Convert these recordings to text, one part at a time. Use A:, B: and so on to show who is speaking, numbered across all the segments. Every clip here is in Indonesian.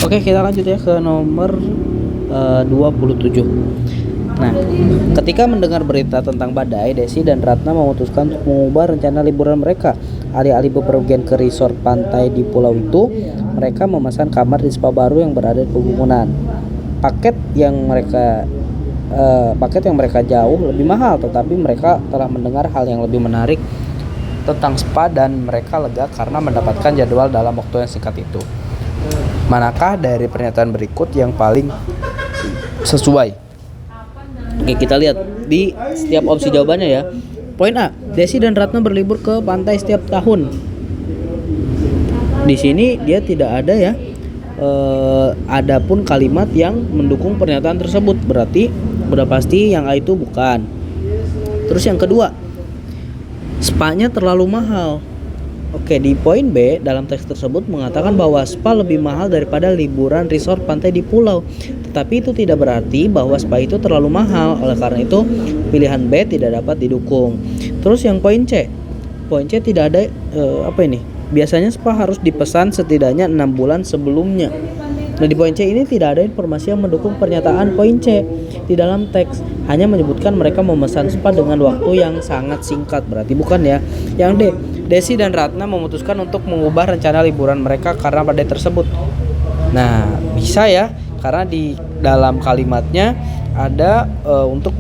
A: Oke, kita lanjut ya ke nomor 27. Nah, ketika mendengar berita tentang badai, Desi dan Ratna memutuskan untuk mengubah rencana liburan mereka. Alih-alih bepergian ke resort pantai di pulau itu, mereka memesan kamar di spa baru yang berada di pegunungan. Paket yang mereka jauh lebih mahal, tetapi mereka telah mendengar hal yang lebih menarik tentang spa dan mereka lega karena mendapatkan jadwal dalam waktu yang singkat itu. Manakah dari pernyataan berikut yang paling sesuai? Oke, kita lihat di setiap opsi jawabannya ya. Poin A, Desi dan Ratna berlibur ke pantai setiap tahun. Di sini dia tidak ada ya. Adapun kalimat yang mendukung pernyataan tersebut, berarti udah pasti yang A itu bukan. Terus yang kedua, spa-nya terlalu mahal. Oke, di poin B dalam teks tersebut mengatakan bahwa spa lebih mahal daripada liburan resort pantai di pulau. Tetapi itu tidak berarti bahwa spa itu terlalu mahal. Oleh karena itu, pilihan B tidak dapat didukung. Terus yang poin C. Poin C tidak ada biasanya spa harus dipesan setidaknya 6 bulan sebelumnya. Nah, di poin C ini tidak ada informasi yang mendukung pernyataan poin C. Di dalam teks hanya menyebutkan mereka memesan spa dengan waktu yang sangat singkat, berarti bukan ya. Yang D, Desi dan Ratna memutuskan untuk mengubah rencana liburan mereka karena badai tersebut. Nah, bisa ya, karena di dalam kalimatnya ada untuk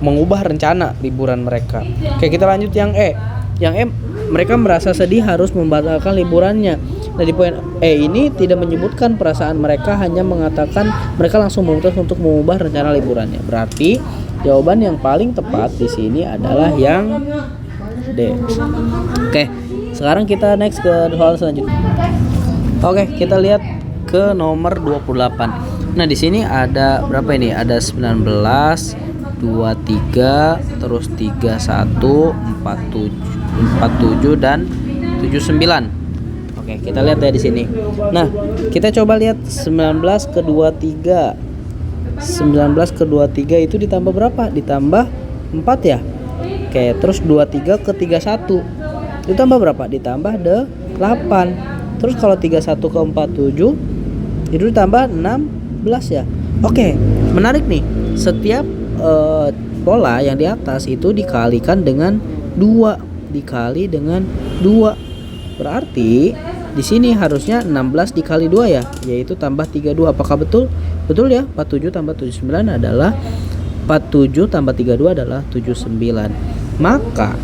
A: mengubah rencana liburan mereka. Oke, kita lanjut yang E. Yang E, mereka merasa sedih harus membatalkan liburannya. Nah, di poin E ini tidak menyebutkan perasaan mereka, hanya mengatakan mereka langsung memutuskan untuk mengubah rencana liburannya. Berarti jawaban yang paling tepat di sini adalah yang D. Oke, sekarang kita next ke soal selanjutnya. Oke, kita lihat ke nomor 28. Nah, di sini ada berapa ini? Ada 19, 23, terus 31, 47 dan 79. Oke, kita lihat ya di sini. Nah, kita coba lihat 19 ke 23. 19 ke 23 itu ditambah berapa? Ditambah 4 ya. Oke, terus 23 ke 31 ditambah berapa? Ditambah 8. Terus kalau 31 ke 47 itu ditambah 16 ya. Oke, menarik nih. Setiap pola yang di atas itu dikalikan dengan 2, dikali dengan 2. Berarti di sini harusnya 16 dikali 2 ya, yaitu tambah 32. Apakah betul? Betul ya. 47 tambah 79 adalah 47 tambah 32 adalah 79. Maka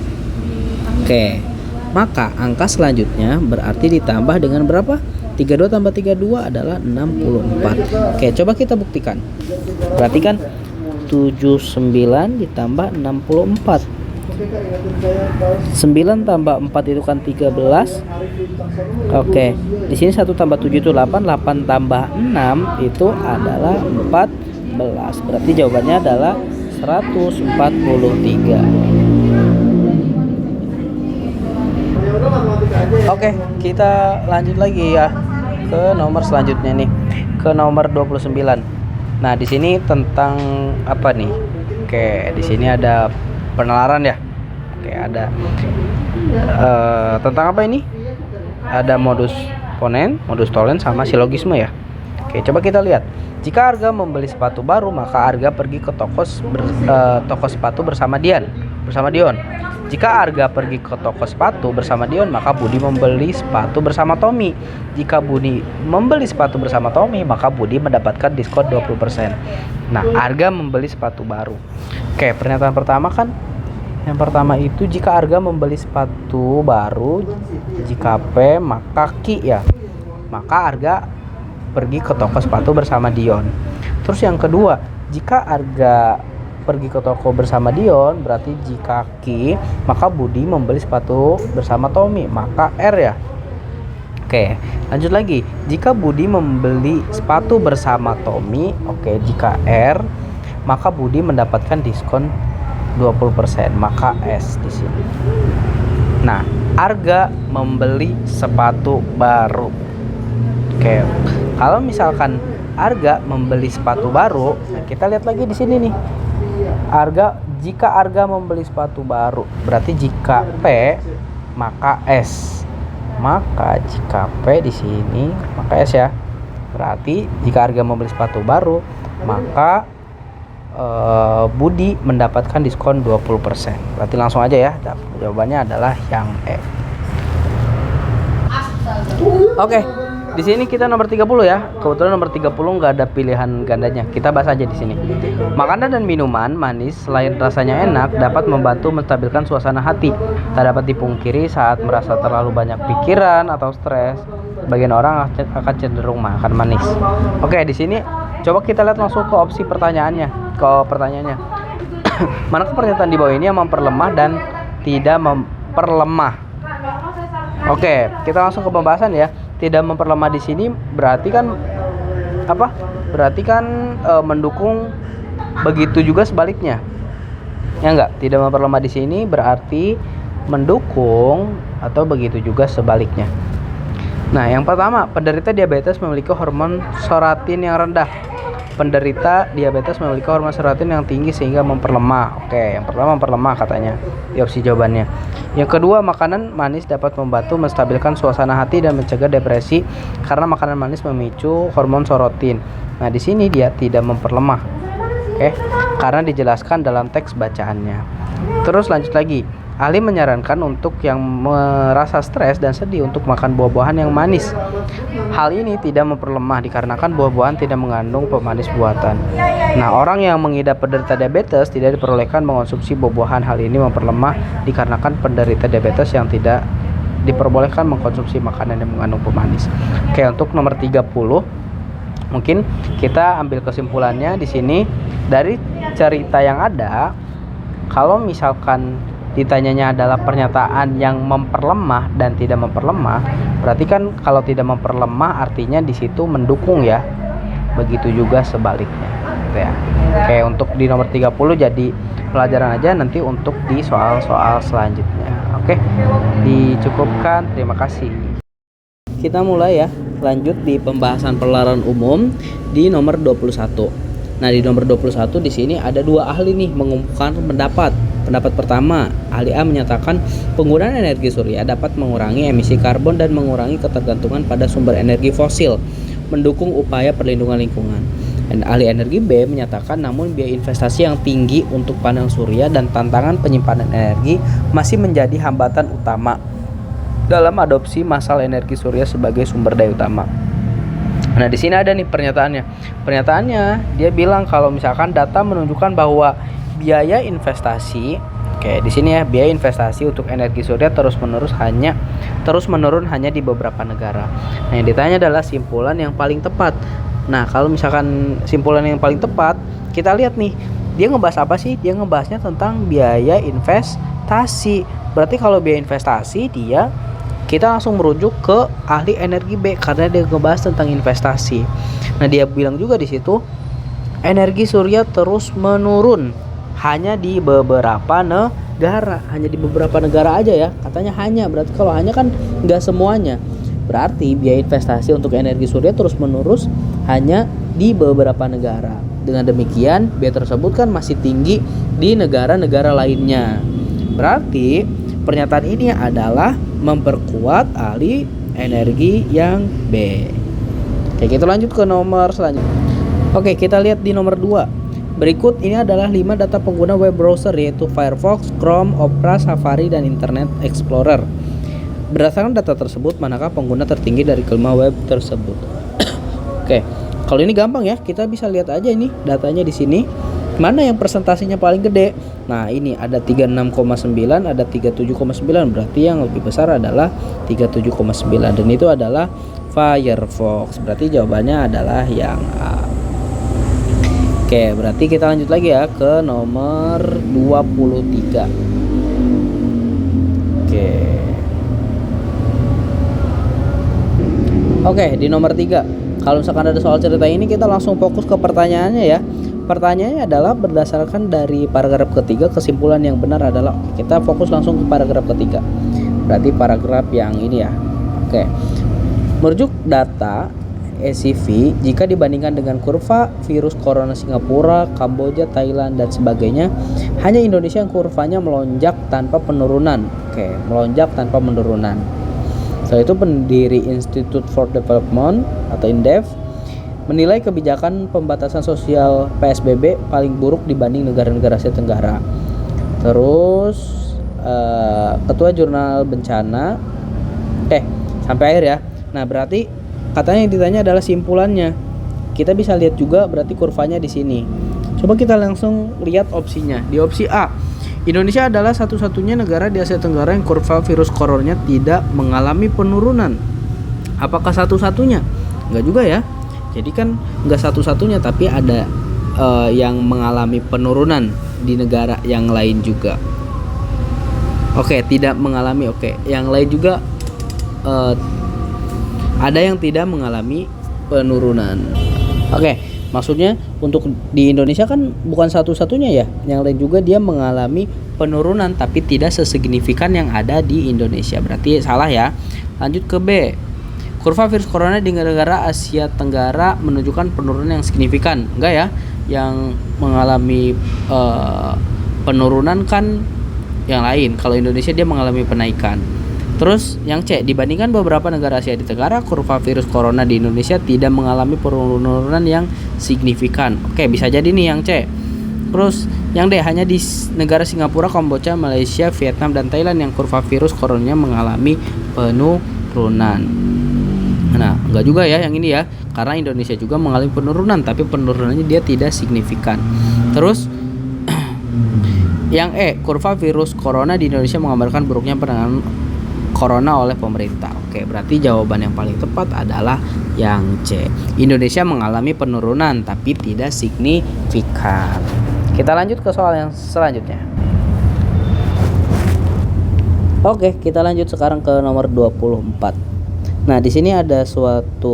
A: angka selanjutnya berarti ditambah dengan berapa? 32 tambah 32 adalah 64. Oke, coba kita buktikan. Perhatikan, 79 ditambah 64. 9 tambah 4 itu kan 13. Oke, di sini 1 tambah 7 itu 8, 8 tambah 6 itu adalah 14. Berarti jawabannya adalah 143. Oke, kita lanjut lagi ya ke nomor selanjutnya nih, ke nomor 29. Nah, di sini tentang apa nih? Oke, di sini ada penalaran ya. Oke, ada tentang apa ini? Ada modus ponen, modus tolen, sama silogisme ya. Oke, coba kita lihat. Jika Arga membeli sepatu baru, maka Arga pergi ke toko sepatu bersama Dion. Jika Arga pergi ke toko sepatu bersama Dion, maka Budi membeli sepatu bersama Tommy. Jika Budi membeli sepatu bersama Tommy, maka Budi mendapatkan diskon 20%. Nah, Arga membeli sepatu baru. Oke, pernyataan pertama kan, yang pertama itu jika Arga membeli sepatu baru, jika P maka Q ya, maka Arga pergi ke toko sepatu bersama Dion. Terus yang kedua, jika Arga pergi ke toko bersama Dion, berarti jika Q maka Budi membeli sepatu bersama Tommy, maka R ya. Oke, lanjut lagi. Jika Budi membeli sepatu bersama Tommy, oke, jika R maka Budi mendapatkan diskon 20%, maka S di sini. Nah, Arga membeli sepatu baru. Oke, kalau misalkan Arga membeli sepatu baru, nah kita lihat lagi di sini nih. Jika Arga membeli sepatu baru, berarti jika P maka S. Maka jika P di sini maka S ya. Berarti jika harga membeli sepatu baru, maka Budi mendapatkan diskon 20%. Berarti langsung aja ya, jawabannya adalah yang E. Oke, di sini kita nomor 30 ya. Kebetulan nomor 30 nggak ada pilihan gandanya. Kita bahas aja di sini. Makanan dan minuman manis selain rasanya enak dapat membantu menstabilkan suasana hati. Tak dapat dipungkiri saat merasa terlalu banyak pikiran atau stres, bagian orang akan cenderung makan manis. Oke, di sini coba kita lihat langsung ke opsi pertanyaannya. Manakah pernyataan di bawah ini yang memperlemah dan tidak memperlemah? Oke, kita langsung ke pembahasan ya. Tidak memperlemah di sini berarti kan apa? Berarti kan mendukung, begitu juga sebaliknya. Ya enggak? Tidak memperlemah di sini berarti mendukung atau begitu juga sebaliknya. Nah, yang pertama, penderita diabetes memiliki hormon serotonin yang rendah. Penderita diabetes memiliki hormon serotonin yang tinggi sehingga memperlemah. Oke, yang pertama memperlemah katanya di opsi jawabannya. Yang kedua, makanan manis dapat membantu menstabilkan suasana hati dan mencegah depresi karena makanan manis memicu hormon serotonin. Nah, di sini dia tidak memperlemah. Oke, karena dijelaskan dalam teks bacaannya. Terus lanjut lagi. Ahli menyarankan untuk yang merasa stres dan sedih untuk makan buah-buahan yang manis. Hal ini tidak memperlemah dikarenakan buah-buahan tidak mengandung pemanis buatan. Nah, orang yang mengidap penderita diabetes tidak diperbolehkan mengonsumsi buah-buahan. Hal ini memperlemah dikarenakan penderita diabetes yang tidak diperbolehkan mengkonsumsi makanan yang mengandung pemanis. Oke, untuk nomor 30 mungkin kita ambil kesimpulannya di sini dari cerita yang ada. Kalau misalkan ditanyanya adalah pernyataan yang memperlemah dan tidak memperlemah, berarti kan kalau tidak memperlemah artinya di situ mendukung ya. Begitu juga sebaliknya. Gitu ya. Oke, untuk di nomor 30 jadi pelajaran aja nanti untuk di soal-soal selanjutnya. Oke. Dicukupkan. Terima kasih. Kita mulai ya. Lanjut di pembahasan pengeluaran umum di nomor 21. Nah, di nomor 21 di sini ada dua ahli nih mengumpulkan pendapat. Pendapat pertama, ahli A menyatakan penggunaan energi surya dapat mengurangi emisi karbon dan mengurangi ketergantungan pada sumber energi fosil, mendukung upaya perlindungan lingkungan. Dan ahli energi B menyatakan namun biaya investasi yang tinggi untuk panel surya dan tantangan penyimpanan energi masih menjadi hambatan utama dalam adopsi massal energi surya sebagai sumber daya utama. Nah, di sini ada nih pernyataannya. Pernyataannya dia bilang kalau misalkan data menunjukkan bahwa biaya investasi, oke, di sini ya, biaya investasi untuk energi surya terus menurun hanya di beberapa negara. Nah, yang ditanya adalah simpulan yang paling tepat. Nah, kalau misalkan simpulan yang paling tepat, kita lihat nih, dia ngebahas apa sih? Dia ngebahasnya tentang biaya investasi. Berarti kalau biaya investasi kita langsung merujuk ke ahli energi B karena dia ngebahas tentang investasi. Nah, dia bilang juga di situ energi surya terus menurun hanya di beberapa negara, aja ya. Katanya hanya, berarti kalau hanya kan nggak semuanya. Berarti biaya investasi untuk energi surya terus menurun hanya di beberapa negara. Dengan demikian, biaya tersebut kan masih tinggi di negara-negara lainnya. Berarti pernyataan ini adalah memperkuat ahli energi yang B. Oke, kita lanjut ke nomor selanjutnya. Oke, kita lihat di nomor 2. Berikut ini adalah 5 data pengguna web browser yaitu Firefox, Chrome, Opera, Safari, dan Internet Explorer. Berdasarkan data tersebut, manakah pengguna tertinggi dari kelima web tersebut? Oke, kalau ini gampang ya, kita bisa lihat aja ini datanya di sini. Mana yang presentasinya paling gede? Nah, ini ada 36,9, ada 37,9. Berarti yang lebih besar adalah 37,9 dan itu adalah Firefox. Berarti jawabannya adalah yang A. Oke, berarti kita lanjut lagi ya ke nomor 23. Oke, di nomor 3. Kalau misalkan ada soal cerita ini, kita langsung fokus ke pertanyaannya ya. Pertanyaannya adalah berdasarkan dari paragraf ketiga, kesimpulan yang benar adalah, kita fokus langsung ke paragraf ketiga. Berarti paragraf yang ini ya. Oke. Merujuk data ECV, jika dibandingkan dengan kurva virus corona Singapura, Kamboja, Thailand, dan sebagainya, hanya Indonesia yang kurvanya melonjak tanpa penurunan. Oke, melonjak tanpa penurunan. Setelah itu pendiri Institute for Development atau INDEF menilai kebijakan pembatasan sosial PSBB paling buruk dibanding negara-negara Asia Tenggara. Terus ketua jurnal bencana sampai akhir ya. Nah, berarti katanya yang ditanya adalah simpulannya. Kita bisa lihat juga berarti kurvanya di sini. Coba kita langsung lihat opsinya. Di opsi A, Indonesia adalah satu-satunya negara di Asia Tenggara yang kurva virus coronanya tidak mengalami penurunan. Apakah satu-satunya? Enggak juga ya. Jadi kan enggak satu-satunya, tapi ada yang mengalami penurunan di negara yang lain juga. Oke, tidak mengalami. Oke, yang lain juga ada yang tidak mengalami penurunan. Oke, maksudnya untuk di Indonesia kan bukan satu-satunya ya. Yang lain juga dia mengalami penurunan tapi tidak sesignifikan yang ada di Indonesia. Berarti salah ya. Lanjut ke B. Kurva virus corona di negara Asia Tenggara menunjukkan penurunan yang signifikan. Enggak ya? Yang mengalami penurunan kan yang lain. Kalau Indonesia dia mengalami penaikan. Terus yang C, dibandingkan beberapa negara Asia Tenggara, kurva virus corona di Indonesia tidak mengalami penurunan yang signifikan. Oke, bisa jadi nih yang C. Terus yang D, hanya di negara Singapura, Kamboja, Malaysia, Vietnam, dan Thailand yang kurva virus coronanya mengalami penurunan. Nah, enggak juga ya yang ini ya, karena Indonesia juga mengalami penurunan, tapi penurunannya dia tidak signifikan. Terus yang E, kurva virus corona di Indonesia menggambarkan buruknya penanganan corona oleh pemerintah. Oke, berarti jawaban yang paling tepat adalah yang C. Indonesia mengalami penurunan tapi tidak signifikan. Kita lanjut ke soal yang selanjutnya. Oke, kita lanjut sekarang ke nomor 24. Nah, di sini ada suatu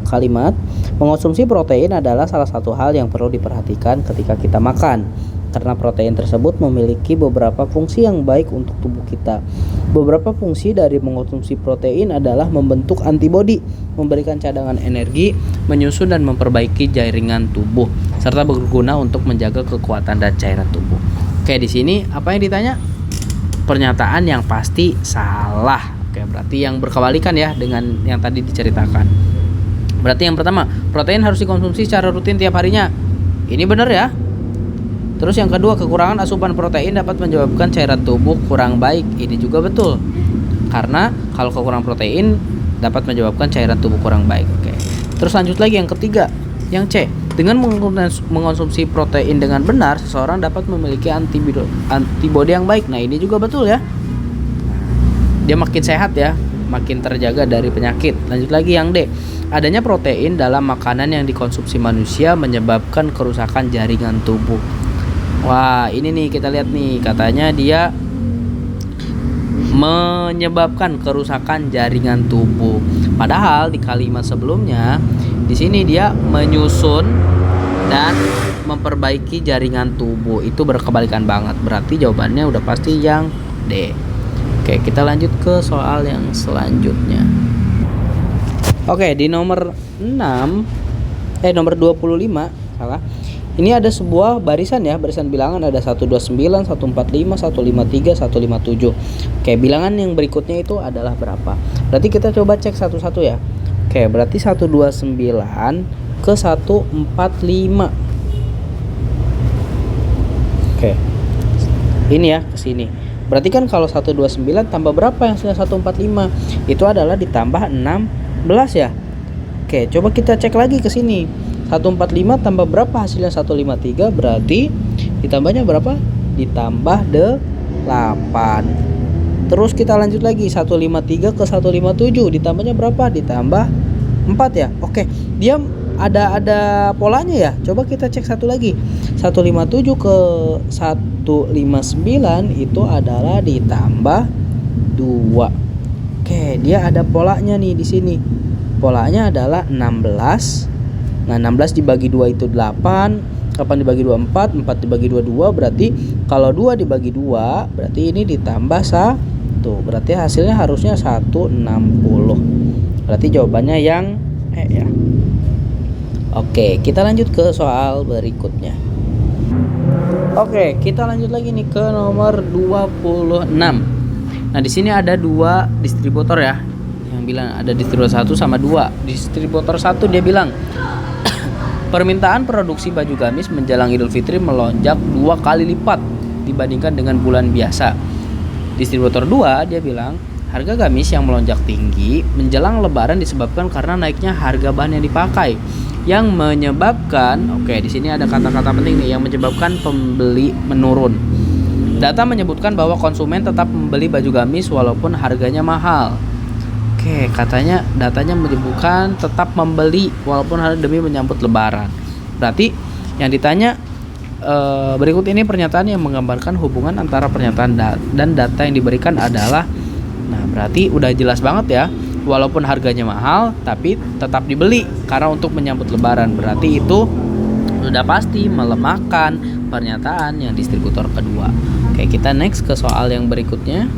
A: kalimat, mengonsumsi protein adalah salah satu hal yang perlu diperhatikan ketika kita makan. Karena protein tersebut memiliki beberapa fungsi yang baik untuk tubuh kita. Beberapa fungsi dari mengonsumsi protein adalah membentuk antibodi, memberikan cadangan energi, menyusun dan memperbaiki jaringan tubuh, serta berguna untuk menjaga kekuatan dan cairan tubuh. Oke, di sini apa yang ditanya? Pernyataan yang pasti salah. Oke, berarti yang berkebalikan ya dengan yang tadi diceritakan. Berarti yang pertama, protein harus dikonsumsi secara rutin tiap harinya. Ini benar ya. Terus yang kedua, kekurangan asupan protein dapat menyebabkan cairan tubuh kurang baik. Ini juga betul. Karena kalau kekurangan protein dapat menyebabkan cairan tubuh kurang baik. Oke. Terus lanjut lagi yang ketiga, yang C. Dengan mengonsumsi protein dengan benar, seseorang dapat memiliki antibodi yang baik. Nah, ini juga betul ya. Dia makin sehat ya, makin terjaga dari penyakit. Lanjut lagi yang D. Adanya protein dalam makanan yang dikonsumsi manusia menyebabkan kerusakan jaringan tubuh. Wah, ini nih kita lihat nih, katanya dia menyebabkan kerusakan jaringan tubuh. Padahal di kalimat sebelumnya, di sini dia menyusun dan memperbaiki jaringan tubuh. Itu berkebalikan banget. Berarti jawabannya udah pasti yang D. Oke, kita lanjut ke soal yang selanjutnya. Oke, di nomor 25, salah. Ini ada sebuah barisan ya, barisan bilangan ada 129, 145, 153, 157. Oke, bilangan yang berikutnya itu adalah berapa? Berarti kita coba cek satu-satu ya. Oke, berarti 129 ke 145. Oke. Ini ya ke sini. Berarti kan kalau 129 tambah berapa yang hasilnya 145? Itu adalah ditambah 16 ya. Oke, coba kita cek lagi ke sini. 145 tambah berapa hasilnya 153, berarti ditambahnya berapa? Ditambah 8. Terus kita lanjut lagi, 153 ke 157 ditambahnya berapa? Ditambah 4 ya. Oke, dia ada polanya ya. Coba kita cek satu lagi. 157 ke 159 itu adalah ditambah 2. Oke, dia ada polanya nih di sini. Polanya adalah 16. Nah, 16 dibagi 2 itu 8. 8 dibagi 2 4. 4 dibagi 2 2. Berarti kalau 2 dibagi 2, berarti ini ditambah 1. Berarti hasilnya harusnya 160. Berarti jawabannya yang ya. Oke, kita lanjut ke soal berikutnya. Oke, kita lanjut lagi nih ke nomor 26. Nah, di sini ada dua distributor ya. yang bilang ada distributor 1 sama 2. Distributor 1 dia bilang permintaan produksi baju gamis menjelang Idul Fitri melonjak 2 kali lipat dibandingkan dengan bulan biasa. Distributor 2 dia bilang harga gamis yang melonjak tinggi menjelang lebaran disebabkan karena naiknya harga bahan yang dipakai yang menyebabkan, oke di sini ada kata-kata penting nih, yang menyebabkan pembeli menurun. Data menyebutkan bahwa konsumen tetap membeli baju gamis walaupun harganya mahal. Oke, katanya datanya menyebutkan tetap membeli walaupun harga demi menyambut lebaran. Berarti yang ditanya berikut ini pernyataan yang menggambarkan hubungan antara pernyataan dan data yang diberikan adalah, nah berarti udah jelas banget ya, walaupun harganya mahal tapi tetap dibeli karena untuk menyambut lebaran. Berarti itu sudah pasti melemahkan pernyataan yang distributor kedua. Oke, kita next ke soal yang berikutnya.